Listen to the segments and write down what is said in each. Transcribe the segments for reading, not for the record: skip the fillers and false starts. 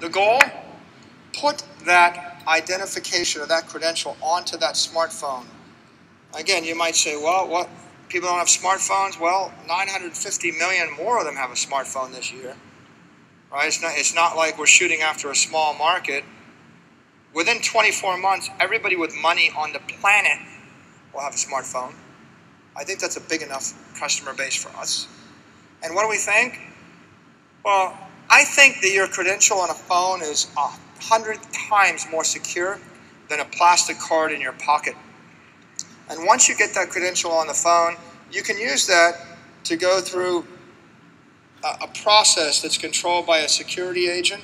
The goal? Put that identification or that credential onto that smartphone. Again, you might say, well, what? People don't have smartphones? Well, 950 million more of them have a smartphone this year. Right? It's not like we're shooting after a small market. Within 24 months, everybody with money on the planet will have a smartphone. I think that's a big enough customer base for us. And what do we think? Well, I think that your credential on a phone is 100 times more secure than a plastic card in your pocket. And once you get that credential on the phone, you can use that to go through a process that's controlled by a security agent,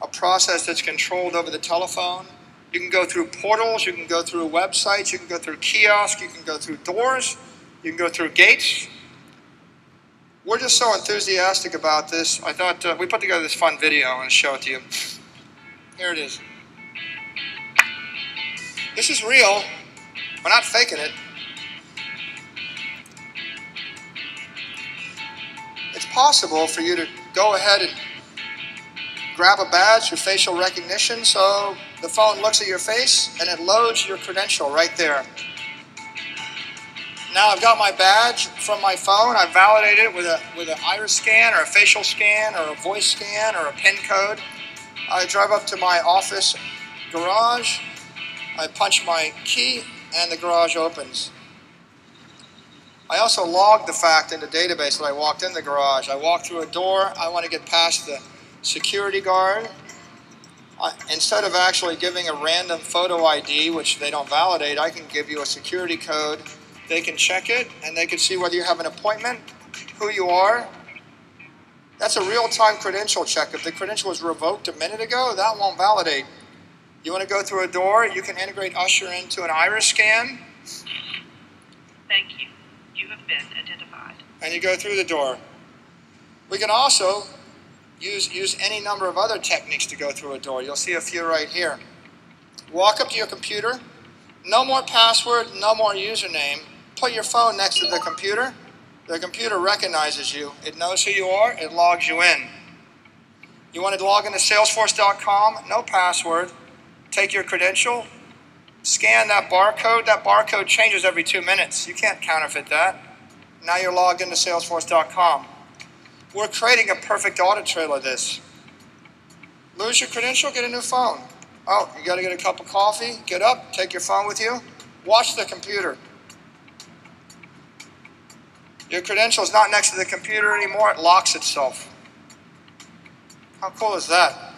a process that's controlled over the telephone. You can go through portals, you can go through websites, you can go through kiosks, you can go through doors, you can go through gates. We're just so enthusiastic about this. I thought we put together this fun video. I'm going to show it to you. Here it is. This is real. We're not faking it. It's possible for you to go ahead and grab a badge through facial recognition, so the phone looks at your face and it loads your credential right there. Now I've got my badge from my phone. I validated it with an iris scan or a facial scan or a voice scan or a PIN code. I drive up to my office garage. I punch my key and the garage opens. I also logged the fact in the database that I walked in the garage. I walked through a door. I want to get past the security guard. Instead of actually giving a random photo ID, which they don't validate, I can give you a security code. They can check it, and they can see whether you have an appointment, who you are. That's a real-time credential check. If the credential was revoked a minute ago, that won't validate. You want to go through a door, you can integrate Usher into an iris scan. Thank you. You have been identified. And you go through the door. We can also use any number of other techniques to go through a door. You'll see a few right here. Walk up to your computer. No more password, no more username. Put your phone next to the computer. The computer recognizes you. It knows who you are. It logs you in. You want to log into Salesforce.com? No password. Take your credential. Scan that barcode. That barcode changes every 2 minutes. You can't counterfeit that. Now you're logged into Salesforce.com. We're creating a perfect audit trail of this. Lose your credential, get a new phone. Oh, you got to get a cup of coffee, get up, take your phone with you, watch the computer. Your credential is not next to the computer anymore, it locks itself. How cool is that?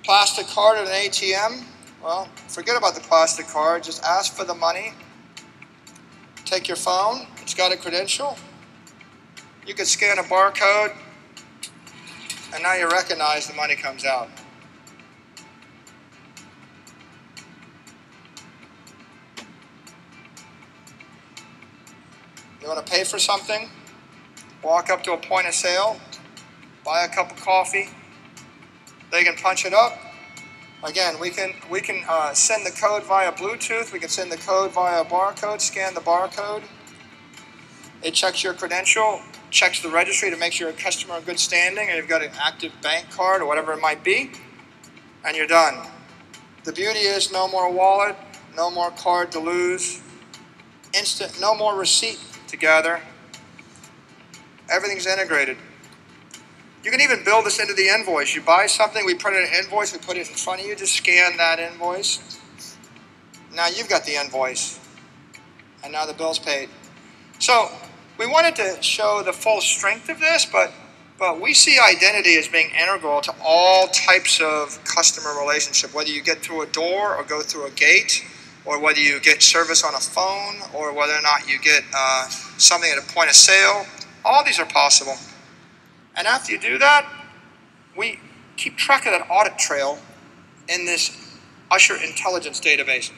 Plastic card at an ATM? Well, forget about the plastic card, just ask for the money. Take your phone, it's got a credential. You can scan a barcode, and now you recognize the money comes out. You want to pay for something? Walk up to a point of sale, buy a cup of coffee. They can punch it up. Again, we can send the code via Bluetooth. We can send the code via a barcode. Scan the barcode. It checks your credential, checks the registry to make sure you're a customer in good standing, and you've got an active bank card or whatever it might be, and you're done. The beauty is no more wallet, no more card to lose, instant, no more receipt to gather. Everything's integrated. You can even build this into the invoice. You buy something, we print an invoice, we put it in front of you, just scan that invoice. Now you've got the invoice, and now the bill's paid. So we wanted to show the full strength of this, but we see identity as being integral to all types of customer relationship, whether you get through a door or go through a gate, or whether you get service on a phone, or whether or not you get something at a point of sale. All these are possible. And after you do that, we keep track of that audit trail in this Usher intelligence database.